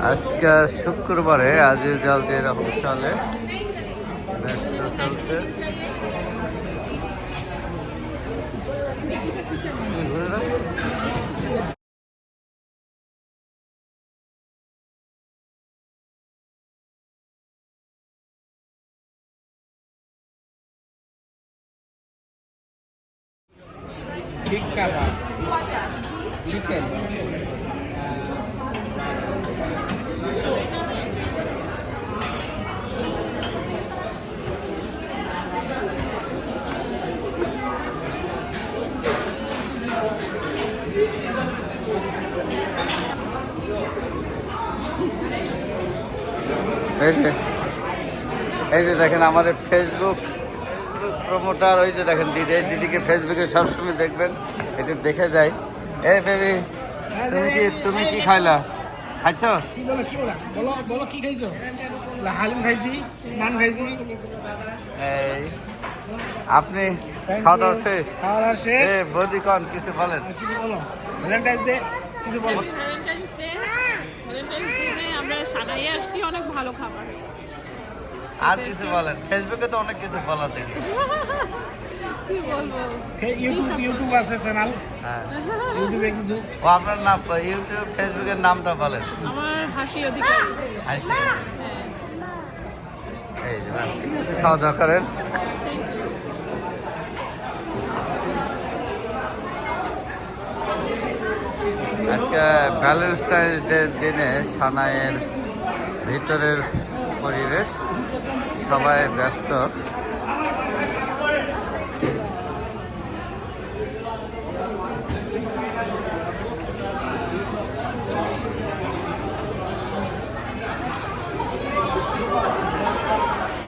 আজকে শুক্রবারে আজ জাল দিয়ে এরকম চলে, ব্যস্ত চলছে। চিকেন এই যে দেখেন আমাদের ফেসবুক প্রমোটার, ওই যে দেখেন দিদিকে ফেসবুকে সবসময় দেখবেন, এটা দেখে যায়। এই বেবি, তুমি কি খাইলা? খাইছো? এই আপনি খাওয়া দাওয়া শেষ? বৌদি কন কিছু বলেন। অনেক ভালো খাবার। আর কিছু বলেন, ফেসবুকে তো অনেক কিছু বলা দেখি। কি বলবো, ইউটিউব আছে চ্যানেল, হ্যাঁ ইউটিউবে কিছু। ও আপনার নাম, ইউটিউব ফেসবুকের নামটা বলেন। আমার হাসি অধিকারী। হাসি। এই যে খাওয়া দাওয়া করেন। আজকে ভ্যালেন্টাইন্স ডে দিনে সানাইয়ের ভিতরের পরিবেশ, সবাই ব্যস্ত।